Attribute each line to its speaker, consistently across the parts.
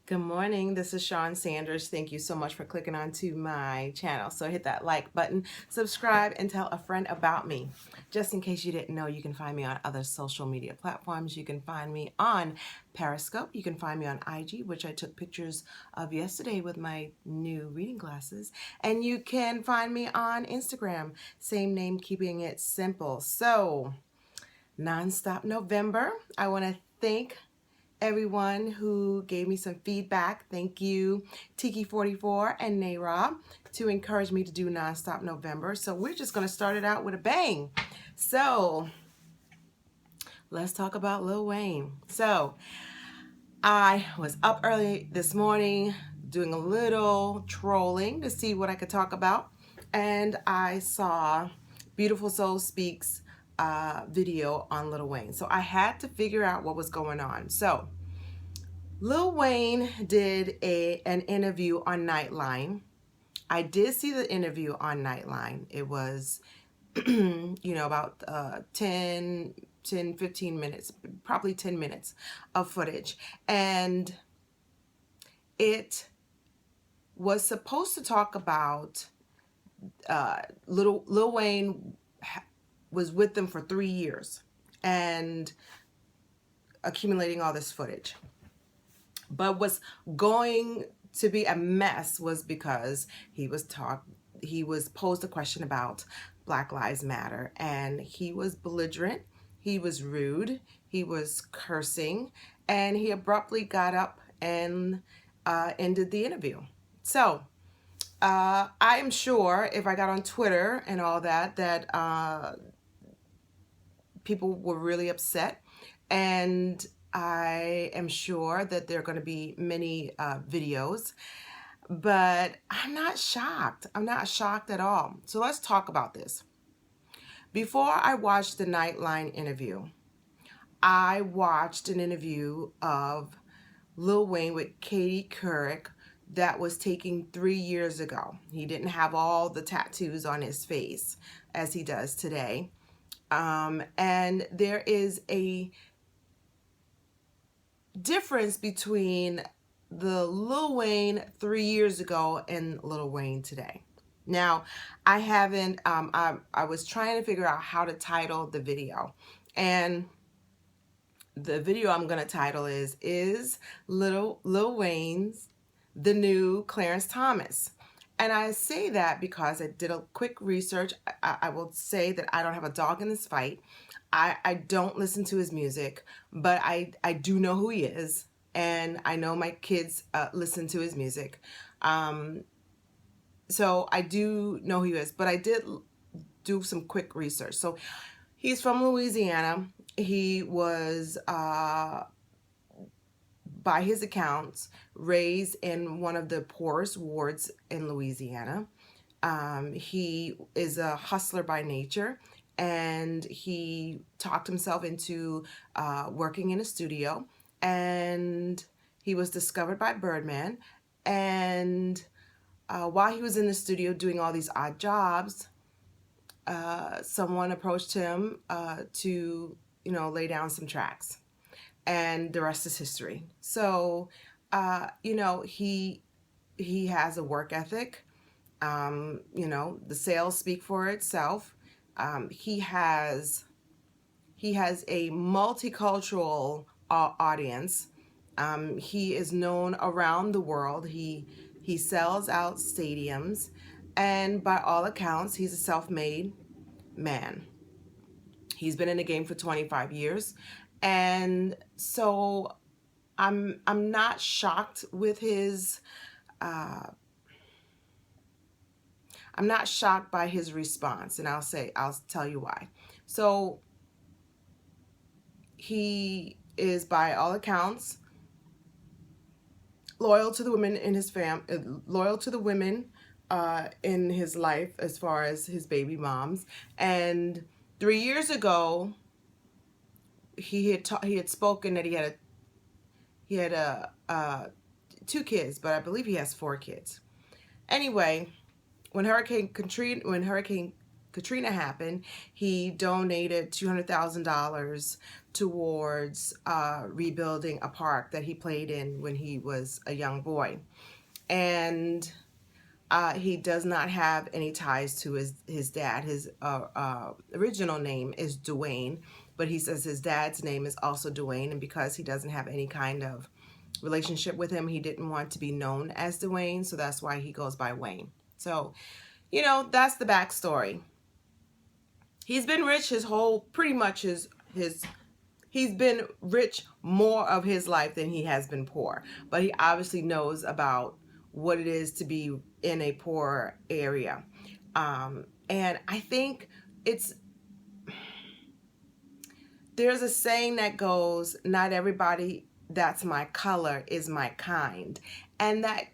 Speaker 1: Good morning. This is Sean Sanders. Thank you so much for clicking onto my channel. So hit that like button, subscribe, and tell a friend about me. Just in case you didn't know, you can find me on other social media platforms. You can find me on Periscope. You can find me on IG, which I took pictures of yesterday with my new reading glasses. And you can find me on Instagram. Same name, keeping it simple. So, Nonstop November. I want to thank everyone who gave me some feedback. Thank you, Tiki44 and Nayra, to encourage me to do Nonstop November. So we're just going to start it out with a bang. So let's talk about Lil Wayne. So I was up early this morning doing a little trolling to see what I could talk about. And I saw Beautiful Soul Speaks video on Lil Wayne. So I had to figure out what was going on. So Lil Wayne did an interview on Nightline. I did see the interview on Nightline. It was, about 15 minutes, probably 10 minutes of footage. And it was supposed to talk about Lil Wayne was with them for 3 years and accumulating all this footage. But what's going to be a mess was because he was posed a question about Black Lives Matter, and he was belligerent, he was rude, he was cursing, and he abruptly got up and ended the interview. So I am sure if I got on Twitter and all that people were really upset, and I am sure that there are going to be many videos, but I'm not shocked. I'm not shocked at all. So let's talk about this. Before I watched the Nightline interview, I watched an interview of Lil Wayne with Katie Couric that was taken 3 years ago. He didn't have all the tattoos on his face as he does today. And there is a difference between the Lil Wayne 3 years ago and Lil Wayne today. Now, I haven't, I was trying to figure out how to title the video, and the video I'm going to title is Lil Wayne's the new Clarence Thomas. And I say that because I did a quick research. I will say that I don't have a dog in this fight. I don't listen to his music, but I do know who he is, and I know my kids listen to his music. So I do know who he is, but I did do some quick research. So he's from Louisiana. He was, by his accounts, raised in one of the poorest wards in Louisiana. He is a hustler by nature, and he talked himself into working in a studio, and he was discovered by Birdman. And while he was in the studio doing all these odd jobs, someone approached him to, lay down some tracks, and the rest is history. So, he has a work ethic. The sales speak for itself. He has a multicultural audience. He is known around the world. He sells out stadiums, and by all accounts, he's a self-made man. He's been in the game for 25 years, and so I'm not shocked with his. I'm not shocked by his response, and I'll tell you why. So he is, by all accounts, loyal to the women in his loyal to the women in his life, as far as his baby moms. And 3 years ago, he had spoken that he had 2 kids, but I believe he has 4 kids. Anyway, when Hurricane Katrina happened, he donated $200,000 towards rebuilding a park that he played in when he was a young boy. And he does not have any ties to his dad. His original name is Dwayne, but he says his dad's name is also Dwayne, and because he doesn't have any kind of relationship with him, he didn't want to be known as Dwayne, so that's why he goes by Wayne. So, you know, that's the backstory. He's been rich his whole, pretty much he's been rich more of his life than he has been poor. But he obviously knows about what it is to be in a poor area. And I think there's a saying that goes, not everybody that's my color is my kind. And that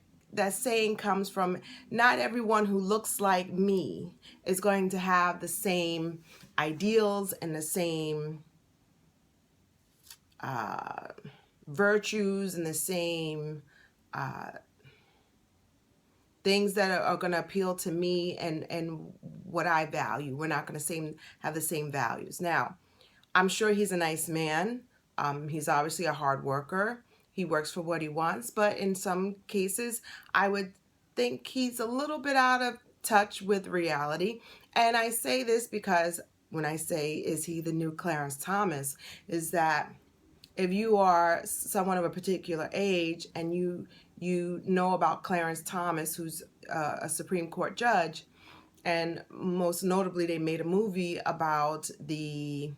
Speaker 1: saying comes from, not everyone who looks like me is going to have the same ideals and the same virtues and the same things that are going to appeal to me and what I value. We're not going to have the same values. Now, I'm sure he's a nice man. He's obviously a hard worker. He works for what he wants, but in some cases, I would think he's a little bit out of touch with reality. And I say this because when I say, is he the new Clarence Thomas, is that if you are someone of a particular age and you know about Clarence Thomas, who's a Supreme Court judge, and most notably they made a movie about the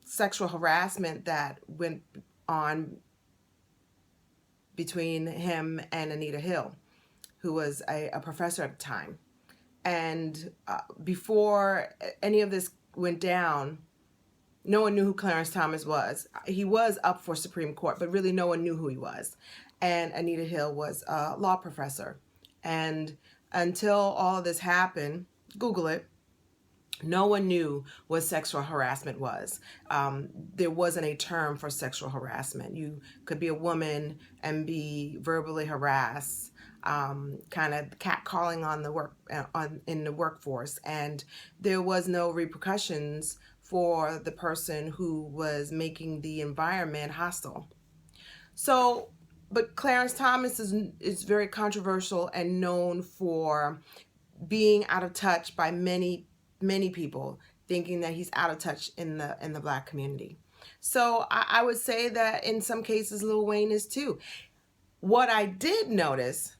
Speaker 1: sexual harassment that went on between him and Anita Hill, who was a professor at the time. And before any of this went down, no one knew who Clarence Thomas was. He was up for Supreme Court, but really no one knew who he was. And Anita Hill was a law professor. And until all of this happened, Google it, no one knew what sexual harassment was. There wasn't a term for sexual harassment. You could be a woman and be verbally harassed, kind of catcalling in the workforce, and there was no repercussions for the person who was making the environment hostile. So, but Clarence Thomas is very controversial and known for being out of touch by many people, thinking that he's out of touch in the Black community. So I would say that in some cases Lil Wayne is too. What I did notice,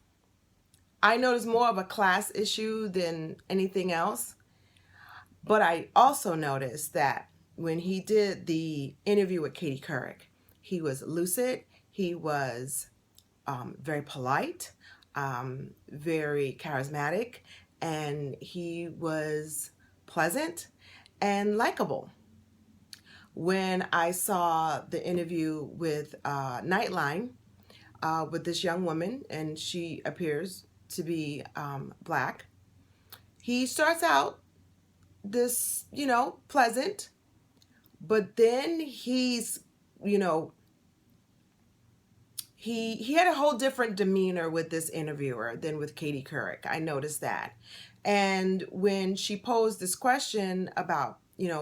Speaker 1: I noticed more of a class issue than anything else. But I also noticed that when he did the interview with Katie Couric, he was lucid, he was very polite, very charismatic, and he was pleasant and likable. When I saw the interview with Nightline with this young woman, and she appears to be Black, he starts out this, pleasant, but then he's, he had a whole different demeanor with this interviewer than with Katie Couric. I noticed that. And when she posed this question about,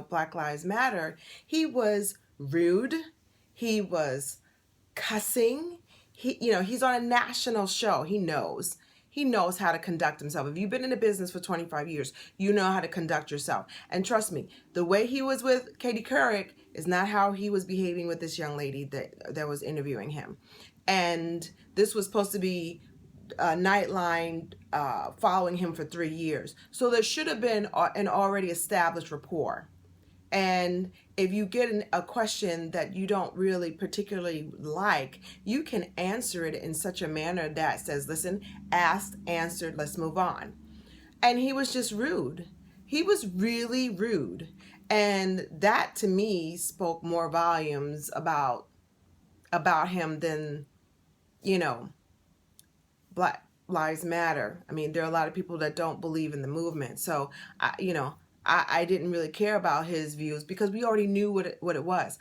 Speaker 1: Black Lives Matter, he was rude. He was cussing. He's on a national show. He knows how to conduct himself. If you've been in the business for 25 years, you know how to conduct yourself. And trust me, the way he was with Katie Couric is not how he was behaving with this young lady that was interviewing him. And this was supposed to be Nightline following him for 3 years. So there should have been an already established rapport. And if you get a question that you don't really particularly like, you can answer it in such a manner that says, listen, asked, answered, let's move on. And he was just rude. He was really rude. And that to me spoke more volumes about him than, Black Lives Matter. I mean, there are a lot of people that don't believe in the movement. So, I didn't really care about his views because we already knew what it was.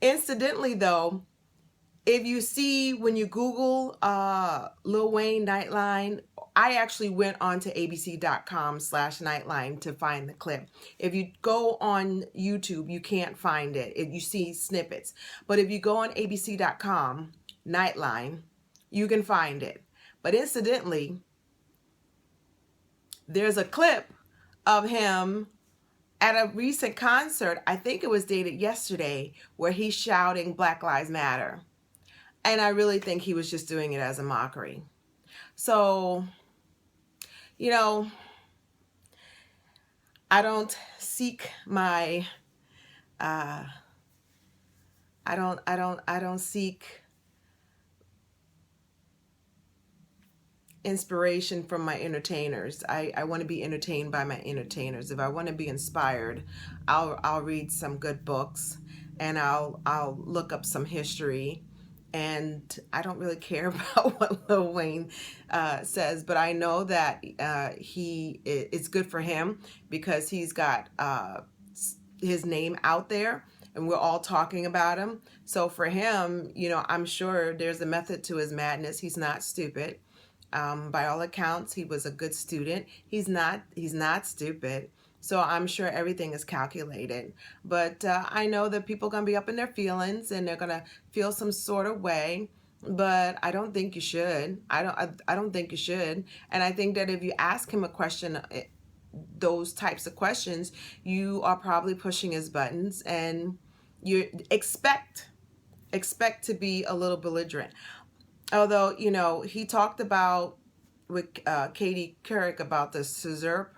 Speaker 1: Incidentally, though, If you see, when you Google Lil Wayne Nightline, I actually went on to abc.com/Nightline to find the clip. If you go on YouTube, you can't find it. You see snippets. But if you go on abc.com Nightline, you can find it. But incidentally, there's a clip of him at a recent concert, I think it was dated yesterday, where he's shouting Black Lives Matter. And I really think he was just doing it as a mockery. So, you know, I don't seek my, I don't seek inspiration from my entertainers. I want to be entertained by my entertainers. If I want to be inspired, I'll read some good books, and I'll look up some history. And I don't really care about what Lil Wayne says, but I know that it's good for him because he's got his name out there, and we're all talking about him. So for him, you know, I'm sure there's a method to his madness. He's not stupid. By all accounts, he was a good student. He's not stupid. So I'm sure everything is calculated. But I know that people are going to be up in their feelings, and they're going to feel some sort of way. But I don't think you should. I don't think you should. And I think that if you ask him a question, those types of questions, you are probably pushing his buttons, and you expect to be a little belligerent. Although, you know, he talked about with Katie Couric about the scissor,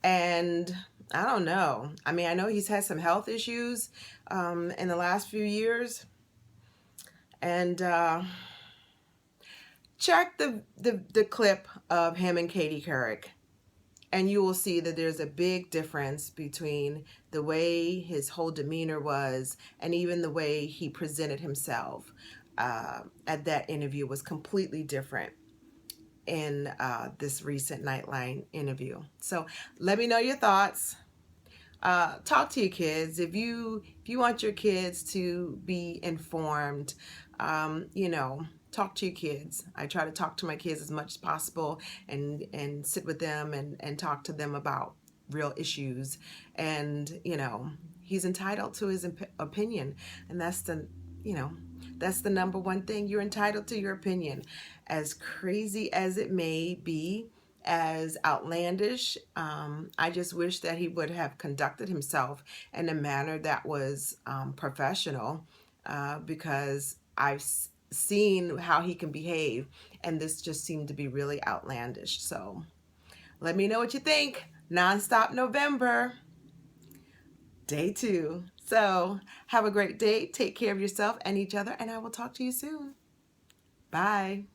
Speaker 1: and I don't know. I mean, I know he's had some health issues in the last few years, and check the clip of him and Katie Couric, and you will see that there's a big difference between the way his whole demeanor was and even the way he presented himself at that interview was completely different in this recent Nightline interview. So let me know your thoughts. Talk to your kids. If you want your kids to be informed, you know, talk to your kids. I try to talk to my kids as much as possible and sit with them and talk to them about real issues. And, you know, he's entitled to his opinion. And that's the, you know, that's the number one thing. You're entitled to your opinion. As crazy as it may be, as outlandish, I just wish that he would have conducted himself in a manner that was professional, because I've seen how he can behave, and this just seemed to be really outlandish. So let me know what you think. Nonstop November, day 2. So have a great day. Take care of yourself and each other, and I will talk to you soon. Bye.